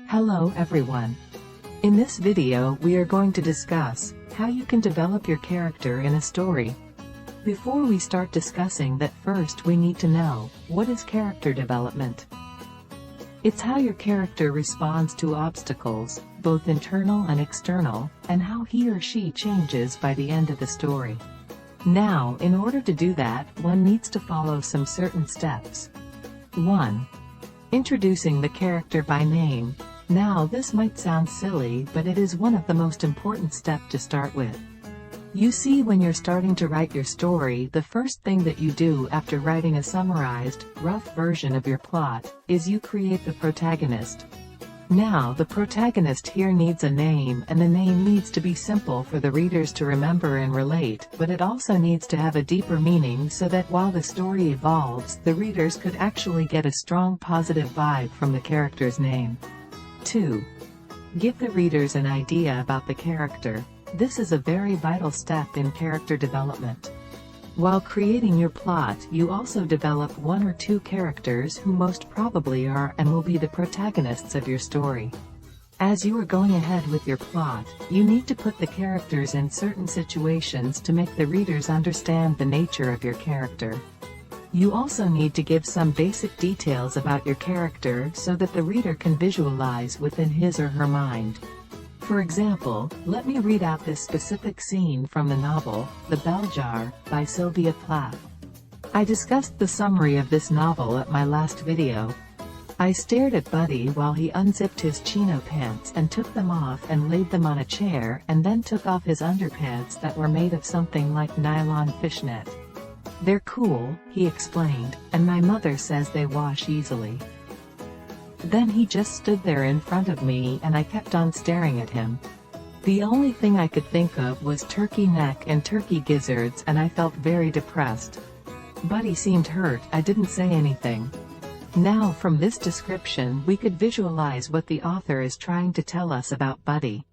Hello everyone. In this video we are going to discuss how you can develop your character in a story. Before we start discussing that, first we need to know, what is character development? It's how your character responds to obstacles, both internal and external, and how he or she changes by the end of the story. Now, in order to do that, one needs to follow some certain steps. 1. Introducing the character by name. Now this might sound silly, but it is one of the most important steps to start with. You see, when you're starting to write your story, the first thing that you do after writing a summarized, rough version of your plot, is you create the protagonist. Now the protagonist here needs a name, and the name needs to be simple for the readers to remember and relate, but it also needs to have a deeper meaning so that while the story evolves, the readers could actually get a strong positive vibe from the character's name. 2. Give the readers an idea about the character. This is a very vital step in character development. While creating your plot, you also develop one or two characters who most probably are and will be the protagonists of your story. As you are going ahead with your plot, you need to put the characters in certain situations to make the readers understand the nature of your character. You also need to give some basic details about your character so that the reader can visualize within his or her mind. For example, let me read out this specific scene from the novel, The Bell Jar, by Sylvia Plath. I discussed the summary of this novel at my last video. I stared at Buddy while he unzipped his chino pants and took them off and laid them on a chair, and then took off his underpants that were made of something like nylon fishnet. "They're cool," he explained, "and my mother says they wash easily." Then he just stood there in front of me and I kept on staring at him. The only thing I could think of was turkey neck and turkey gizzards, and I felt very depressed. Buddy seemed hurt. I didn't say anything. Now from this description we could visualize what the author is trying to tell us about Buddy.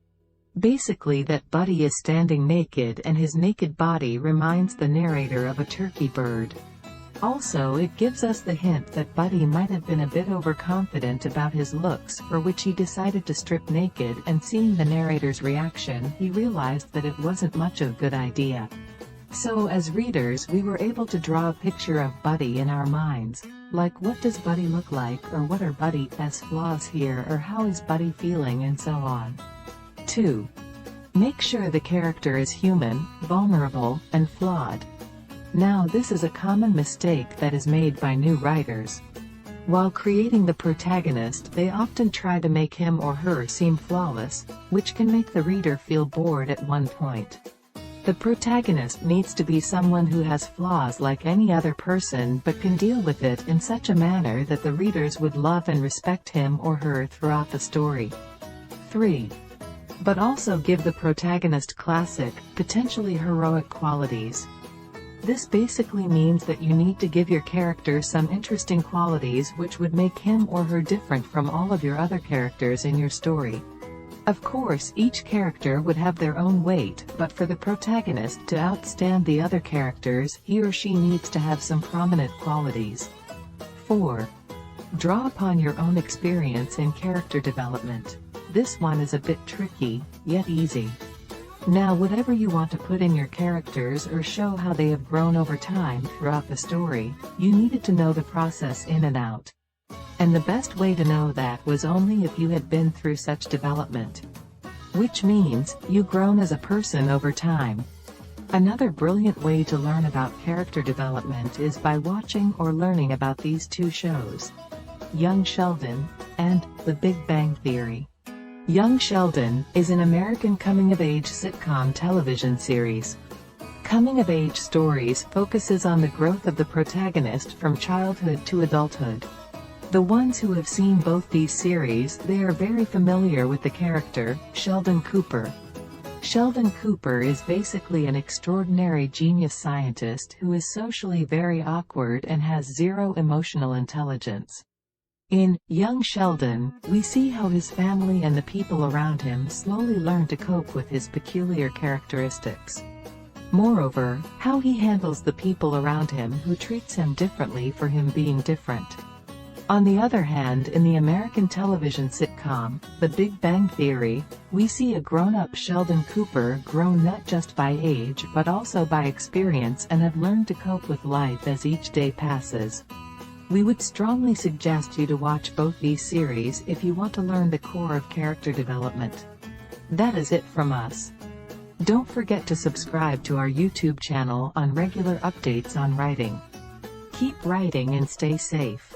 Basically that Buddy is standing naked and his naked body reminds the narrator of a turkey bird. Also, it gives us the hint that Buddy might have been a bit overconfident about his looks, for which he decided to strip naked, and seeing the narrator's reaction, he realized that it wasn't much of a good idea. So as readers we were able to draw a picture of Buddy in our minds, like what does Buddy look like, or what are Buddy's flaws here, or how is Buddy feeling, and so on. 2. Make sure the character is human, vulnerable, and flawed. Now this is a common mistake that is made by new writers. While creating the protagonist, they often try to make him or her seem flawless, which can make the reader feel bored at one point. The protagonist needs to be someone who has flaws like any other person, but can deal with it in such a manner that the readers would love and respect him or her throughout the story. 3. But also give the protagonist classic, potentially heroic qualities. This basically means that you need to give your character some interesting qualities which would make him or her different from all of your other characters in your story. Of course, each character would have their own weight, but for the protagonist to outstand the other characters, he or she needs to have some prominent qualities. 4. Draw upon your own experience in character development. This one is a bit tricky, yet easy. Now whatever you want to put in your characters or show how they have grown over time throughout the story, you needed to know the process in and out. And the best way to know that was only if you had been through such development. Which means, you've grown as a person over time. Another brilliant way to learn about character development is by watching or learning about these two shows: Young Sheldon and The Big Bang Theory. Young Sheldon is an American coming-of-age sitcom television series. Coming-of-age stories focuses on the growth of the protagonist from childhood to adulthood. The ones who have seen both these series, they are very familiar with the character, Sheldon Cooper. Sheldon Cooper is basically an extraordinary genius scientist who is socially very awkward and has zero emotional intelligence. In Young Sheldon, we see how his family and the people around him slowly learn to cope with his peculiar characteristics. Moreover, how he handles the people around him who treats him differently for him being different. On the other hand, in the American television sitcom, The Big Bang Theory, we see a grown-up Sheldon Cooper grown not just by age but also by experience and have learned to cope with life as each day passes. We would strongly suggest you to watch both these series if you want to learn the core of character development. That is it from us. Don't forget to subscribe to our YouTube channel on regular updates on writing. Keep writing and stay safe.